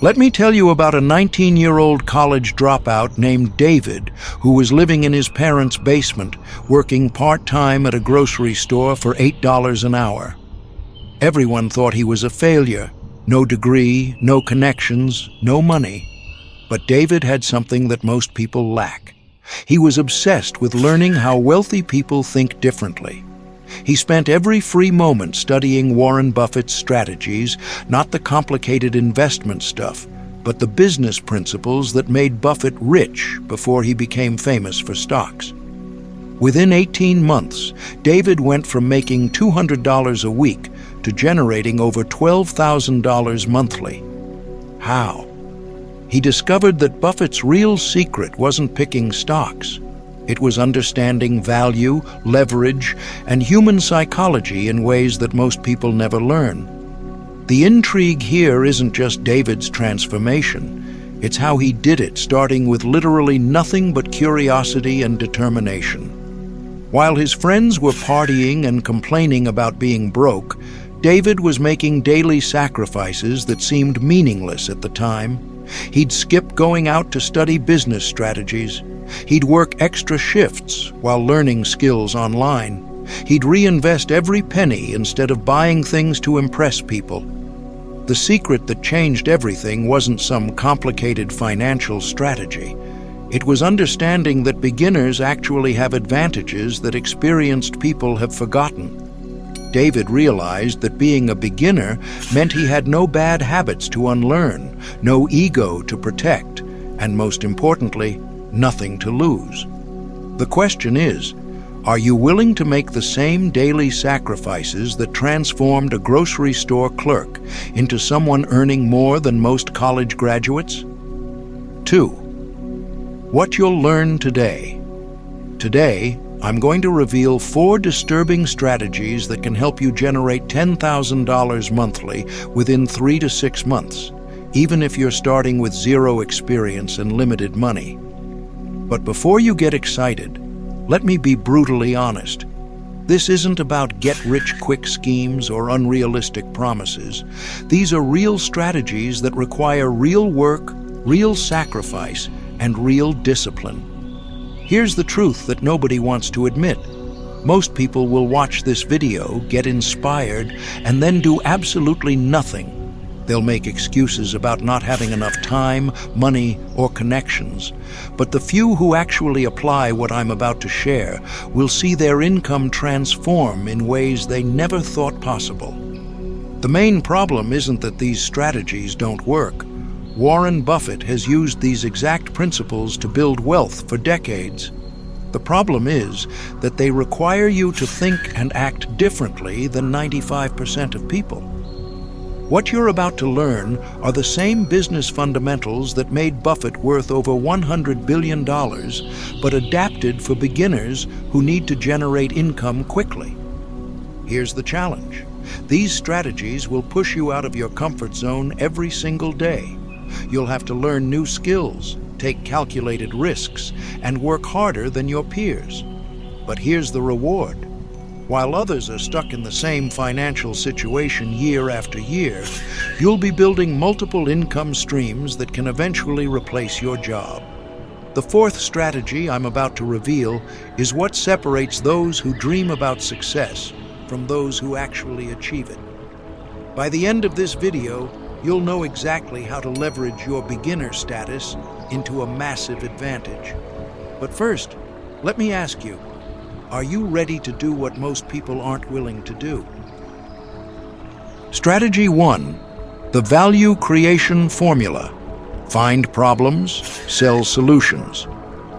Let me tell you about a 19-year-old college dropout named David who was living in his parents' basement, working part-time at a grocery store for $8 an hour. Everyone thought he was a failure. No degree, no connections, no money. But David had something that most people lack. He was obsessed with learning how wealthy people think differently. He spent every free moment studying Warren Buffett's strategies, not the complicated investment stuff, but the business principles that made Buffett rich before he became famous for stocks. Within 18 months, David went from making $200 a week to generating over $12,000 monthly. How? He discovered that Buffett's real secret wasn't picking stocks. It was understanding value, leverage, and human psychology in ways that most people never learn. The intrigue here isn't just David's transformation. It's how he did it, starting with literally nothing but curiosity and determination. While his friends were partying and complaining about being broke, David was making daily sacrifices that seemed meaningless at the time. He'd skip going out to study business strategies. He'd work extra shifts while learning skills online. He'd reinvest every penny instead of buying things to impress people. The secret that changed everything wasn't some complicated financial strategy. It was understanding that beginners actually have advantages that experienced people have forgotten. David realized that being a beginner meant he had no bad habits to unlearn, no ego to protect, and most importantly, nothing to lose. The question is, are you willing to make the same daily sacrifices that transformed a grocery store clerk into someone earning more than most college graduates? 2. What you'll learn today. Today, I'm going to reveal 4 disturbing strategies that can help you generate $10,000 monthly within 3 to 6 months, even if you're starting with zero experience and limited money. But before you get excited, let me be brutally honest. This isn't about get-rich-quick schemes or unrealistic promises. These are real strategies that require real work, real sacrifice, and real discipline. Here's the truth that nobody wants to admit. Most people will watch this video, get inspired, and then do absolutely nothing. They'll make excuses about not having enough time, money, or connections. But the few who actually apply what I'm about to share will see their income transform in ways they never thought possible. The main problem isn't that these strategies don't work. Warren Buffett has used these exact principles to build wealth for decades. The problem is that they require you to think and act differently than 95% of people. What you're about to learn are the same business fundamentals that made Buffett worth over $100 billion, but adapted for beginners who need to generate income quickly. Here's the challenge. These strategies will push you out of your comfort zone every single day. You'll have to learn new skills, take calculated risks, and work harder than your peers. But here's the reward. While others are stuck in the same financial situation year after year, you'll be building multiple income streams that can eventually replace your job. The 4th strategy I'm about to reveal is what separates those who dream about success from those who actually achieve it. By the end of this video, you'll know exactly how to leverage your beginner status into a massive advantage. But first, let me ask you, are you ready to do what most people aren't willing to do? Strategy 1. The value creation formula. Find problems, sell solutions.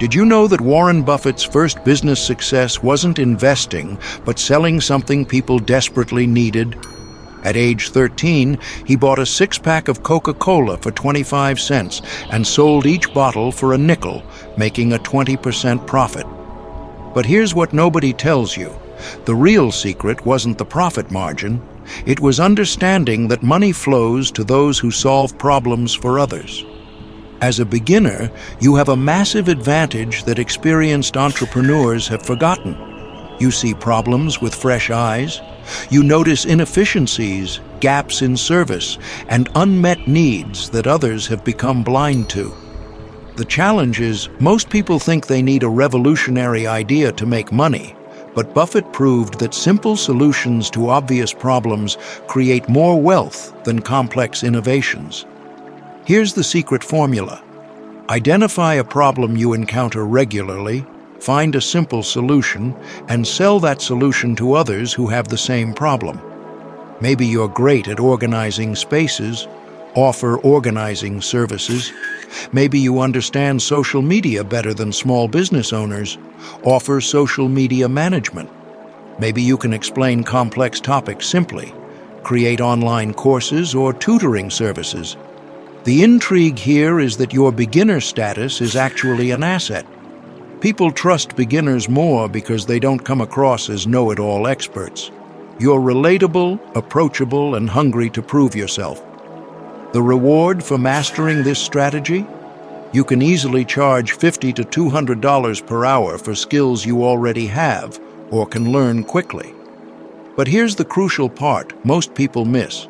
Did you know that Warren Buffett's first business success wasn't investing, but selling something people desperately needed? At age 13, he bought a 6-pack of Coca-Cola for 25 cents and sold each bottle for a nickel, making a 20% profit. But here's what nobody tells you. The real secret wasn't the profit margin. It was understanding that money flows to those who solve problems for others. As a beginner, you have a massive advantage that experienced entrepreneurs have forgotten. You see problems with fresh eyes. You notice inefficiencies, gaps in service, and unmet needs that others have become blind to. The challenge is, most people think they need a revolutionary idea to make money, but Buffett proved that simple solutions to obvious problems create more wealth than complex innovations. Here's the secret formula. Identify a problem you encounter regularly, find a simple solution, and sell that solution to others who have the same problem. Maybe you're great at organizing spaces, offer organizing services. Maybe you understand social media better than small business owners, offer social media management. Maybe you can explain complex topics simply, create online courses or tutoring services. The intrigue here is that your beginner status is actually an asset. People trust beginners more because they don't come across as know-it-all experts. You're relatable, approachable, and hungry to prove yourself. The reward for mastering this strategy? You can easily charge $50 to $200 per hour for skills you already have or can learn quickly. But here's the crucial part most people miss.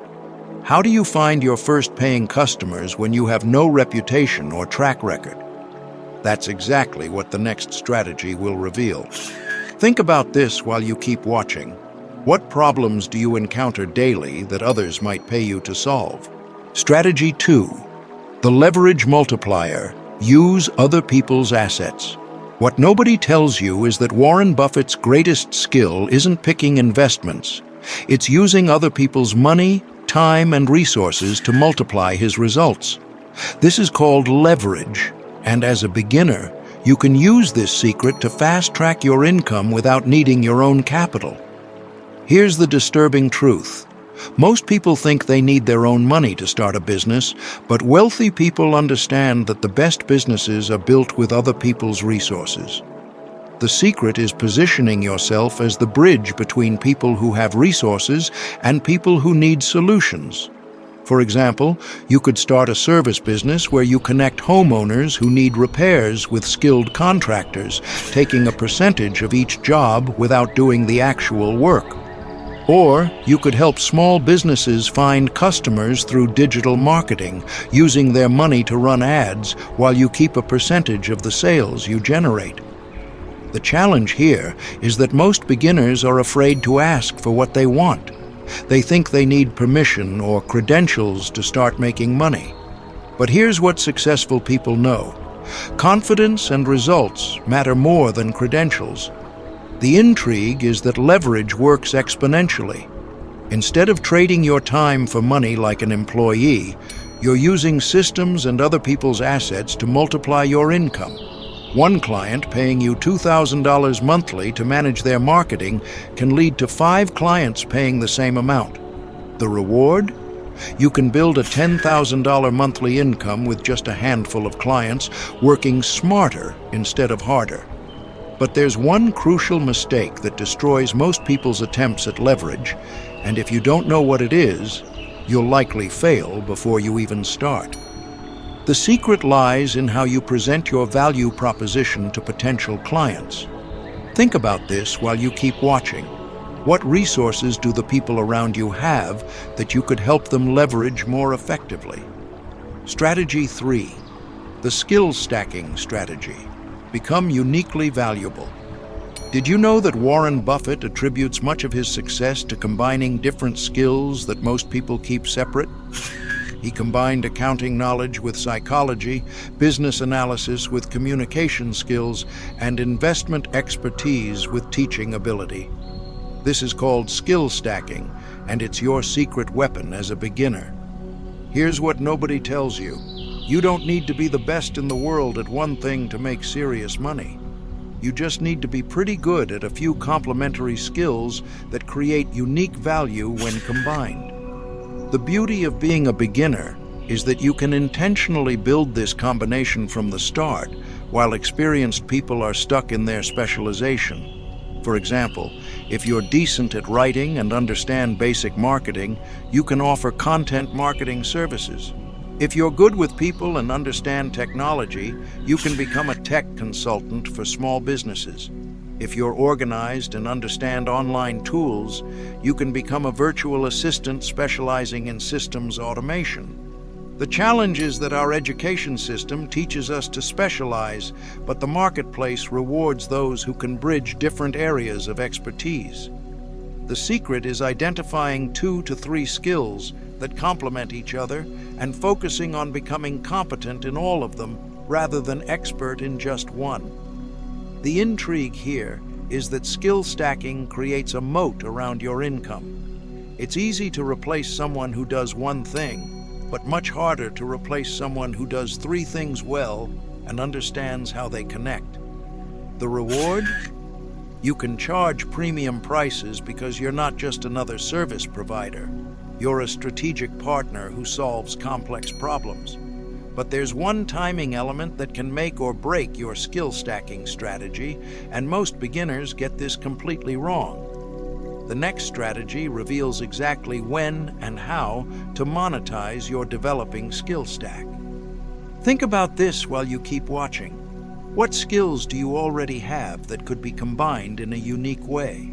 How do you find your first paying customers when you have no reputation or track record? That's exactly what the next strategy will reveal. Think about this while you keep watching. What problems do you encounter daily that others might pay you to solve? Strategy 2. The leverage multiplier. Use other people's assets. What nobody tells you is that Warren Buffett's greatest skill isn't picking investments. It's using other people's money, time, and resources to multiply his results. This is called leverage, and as a beginner, you can use this secret to fast-track your income without needing your own capital. Here's the disturbing truth. Most people think they need their own money to start a business, but wealthy people understand that the best businesses are built with other people's resources. The secret is positioning yourself as the bridge between people who have resources and people who need solutions. For example, you could start a service business where you connect homeowners who need repairs with skilled contractors, taking a percentage of each job without doing the actual work. Or you could help small businesses find customers through digital marketing, using their money to run ads while you keep a percentage of the sales you generate. The challenge here is that most beginners are afraid to ask for what they want. They think they need permission or credentials to start making money. But here's what successful people know. Confidence and results matter more than credentials. The intrigue is that leverage works exponentially. Instead of trading your time for money like an employee, you're using systems and other people's assets to multiply your income. One client paying you $2,000 monthly to manage their marketing can lead to 5 clients paying the same amount. The reward? You can build a $10,000 monthly income with just a handful of clients, working smarter instead of harder. But there's one crucial mistake that destroys most people's attempts at leverage, and if you don't know what it is, you'll likely fail before you even start. The secret lies in how you present your value proposition to potential clients. Think about this while you keep watching. What resources do the people around you have that you could help them leverage more effectively? Strategy 3. The skill stacking strategy. Become uniquely valuable. Did you know that Warren Buffett attributes much of his success to combining different skills that most people keep separate? He combined accounting knowledge with psychology, business analysis with communication skills, and investment expertise with teaching ability. This is called skill stacking, and it's your secret weapon as a beginner. Here's what nobody tells you. You don't need to be the best in the world at one thing to make serious money. You just need to be pretty good at a few complementary skills that create unique value when combined. The beauty of being a beginner is that you can intentionally build this combination from the start, while experienced people are stuck in their specialization. For example, if you're decent at writing and understand basic marketing, you can offer content marketing services. If you're good with people and understand technology, you can become a tech consultant for small businesses. If you're organized and understand online tools, you can become a virtual assistant specializing in systems automation. The challenge is that our education system teaches us to specialize, but the marketplace rewards those who can bridge different areas of expertise. The secret is identifying 2 to 3 skills that complement each other and focusing on becoming competent in all of them rather than expert in just one. The intrigue here is that skill stacking creates a moat around your income. It's easy to replace someone who does one thing, but much harder to replace someone who does 3 things well and understands how they connect. The reward? You can charge premium prices because you're not just another service provider. You're a strategic partner who solves complex problems. But there's one timing element that can make or break your skill stacking strategy, and most beginners get this completely wrong. The next strategy reveals exactly when and how to monetize your developing skill stack. Think about this while you keep watching. What skills do you already have that could be combined in a unique way?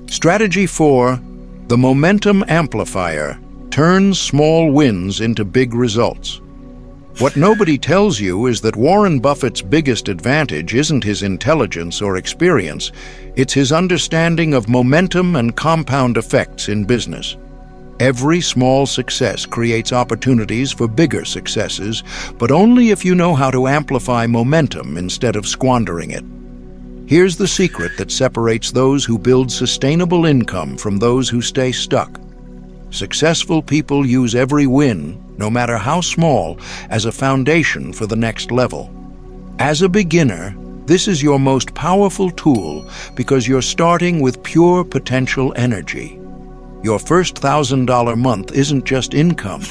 Strategy 4, the momentum amplifier turns small wins into big results. What nobody tells you is that Warren Buffett's biggest advantage isn't his intelligence or experience, it's his understanding of momentum and compound effects in business. Every small success creates opportunities for bigger successes, but only if you know how to amplify momentum instead of squandering it. Here's the secret that separates those who build sustainable income from those who stay stuck. Successful people use every win, no matter how small, as a foundation for the next level. As a beginner, this is your most powerful tool because you're starting with pure potential energy. Your first $1,000 month isn't just income,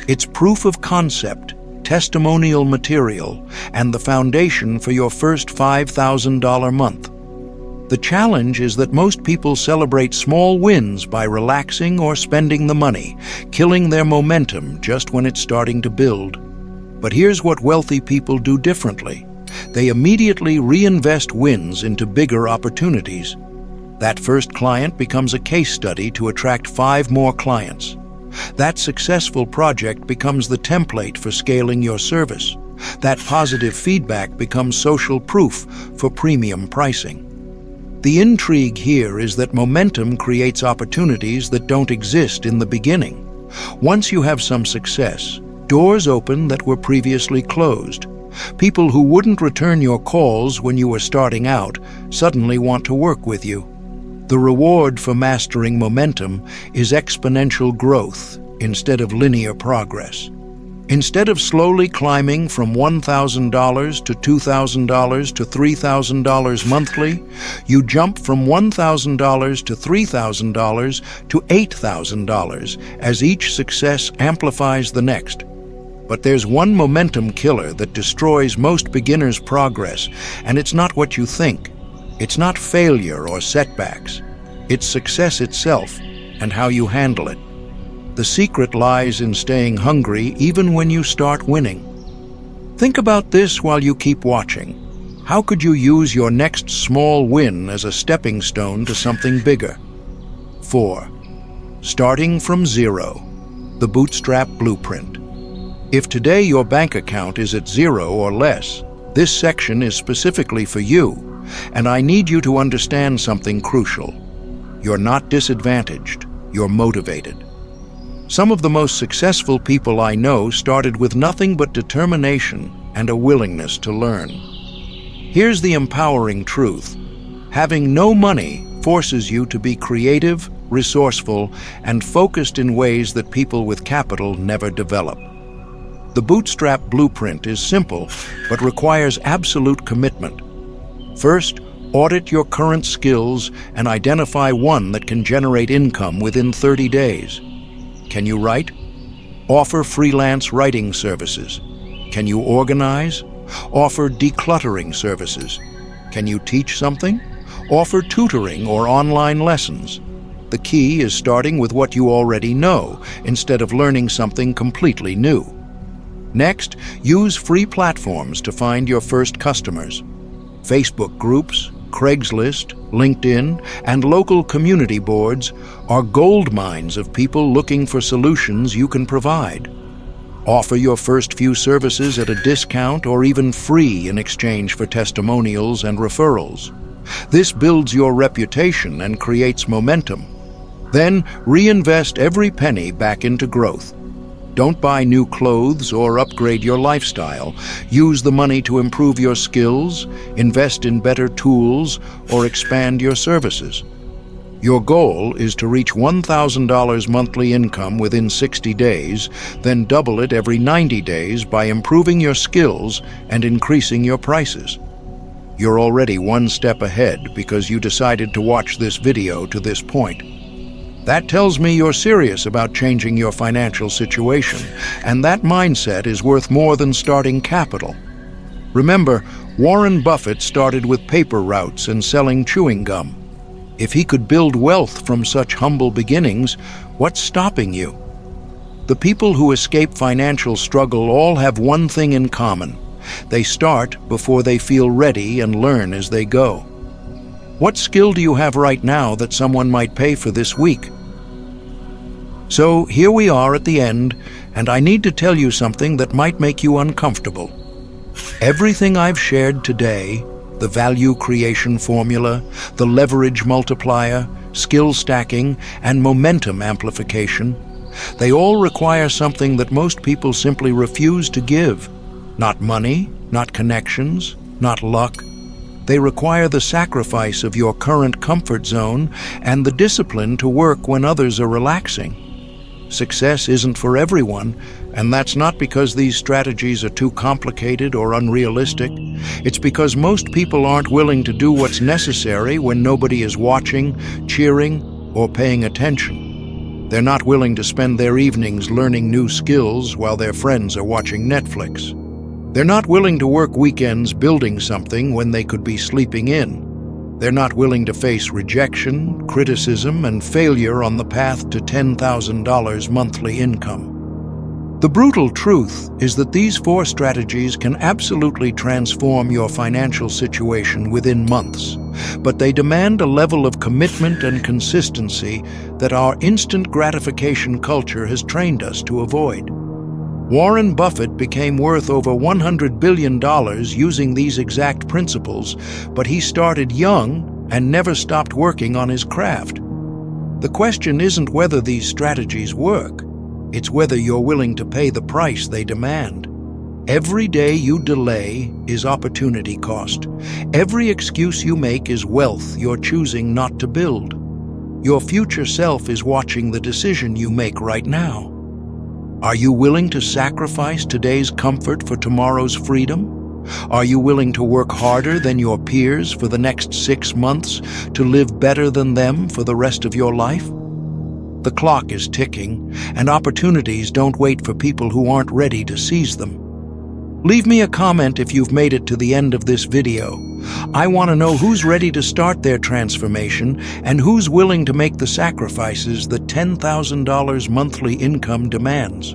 it's proof of concept, testimonial material, and the foundation for your first $5,000 month. The challenge is that most people celebrate small wins by relaxing or spending the money, killing their momentum just when it's starting to build. But here's what wealthy people do differently. They immediately reinvest wins into bigger opportunities. That first client becomes a case study to attract 5 more clients. That successful project becomes the template for scaling your service. That positive feedback becomes social proof for premium pricing. The intrigue here is that momentum creates opportunities that don't exist in the beginning. Once you have some success, doors open that were previously closed. People who wouldn't return your calls when you were starting out suddenly want to work with you. The reward for mastering momentum is exponential growth instead of linear progress. Instead of slowly climbing from $1,000 to $2,000 to $3,000 monthly, you jump from $1,000 to $3,000 to $8,000 as each success amplifies the next. But there's one momentum killer that destroys most beginners' progress, and it's not what you think. It's not failure or setbacks. It's success itself and how you handle it. The secret lies in staying hungry even when you start winning. Think about this while you keep watching. How could you use your next small win as a stepping stone to something bigger? 4. Starting from zero. The bootstrap blueprint. If today your bank account is at 0 or less, this section is specifically for you, and I need you to understand something crucial. You're not disadvantaged, you're motivated. Some of the most successful people I know started with nothing but determination and a willingness to learn. Here's the empowering truth. Having no money forces you to be creative, resourceful, and focused in ways that people with capital never develop. The bootstrap blueprint is simple, but requires absolute commitment. First, audit your current skills and identify one that can generate income within 30 days. Can you write? Offer freelance writing services. Can you organize? Offer decluttering services. Can you teach something? Offer tutoring or online lessons. The key is starting with what you already know, instead of learning something completely new. Next, use free platforms to find your first customers. Facebook groups, Craigslist, LinkedIn, and local community boards are gold mines of people looking for solutions you can provide. Offer your first few services at a discount or even free in exchange for testimonials and referrals. This builds your reputation and creates momentum. Then reinvest every penny back into growth. Don't buy new clothes or upgrade your lifestyle. Use the money to improve your skills, invest in better tools, or expand your services. Your goal is to reach $1,000 monthly income within 60 days, then double it every 90 days by improving your skills and increasing your prices. You're already one step ahead because you decided to watch this video to this point. That tells me you're serious about changing your financial situation, and that mindset is worth more than starting capital. Remember, Warren Buffett started with paper routes and selling chewing gum. If he could build wealth from such humble beginnings, what's stopping you? The people who escape financial struggle all have one thing in common. They start before they feel ready and learn as they go. What skill do you have right now that someone might pay for this week? So here we are at the end, and I need to tell you something that might make you uncomfortable. Everything I've shared today, the value creation formula, the leverage multiplier, skill stacking, and momentum amplification, they all require something that most people simply refuse to give. Not money, not connections, not luck. They require the sacrifice of your current comfort zone and the discipline to work when others are relaxing. Success isn't for everyone, and that's not because these strategies are too complicated or unrealistic. It's because most people aren't willing to do what's necessary when nobody is watching, cheering, or paying attention. They're not willing to spend their evenings learning new skills while their friends are watching Netflix. They're not willing to work weekends building something when they could be sleeping in. They're not willing to face rejection, criticism, and failure on the path to $10,000 monthly income. The brutal truth is that these 4 strategies can absolutely transform your financial situation within months, but they demand a level of commitment and consistency that our instant gratification culture has trained us to avoid. Warren Buffett became worth over $100 billion using these exact principles, but he started young and never stopped working on his craft. The question isn't whether these strategies work, it's whether you're willing to pay the price they demand. Every day you delay is opportunity cost. Every excuse you make is wealth you're choosing not to build. Your future self is watching the decision you make right now. Are you willing to sacrifice today's comfort for tomorrow's freedom? Are you willing to work harder than your peers for the next 6 months to live better than them for the rest of your life? The clock is ticking, and opportunities don't wait for people who aren't ready to seize them. Leave me a comment if you've made it to the end of this video. I want to know who's ready to start their transformation and who's willing to make the sacrifices that $10,000 monthly income demands.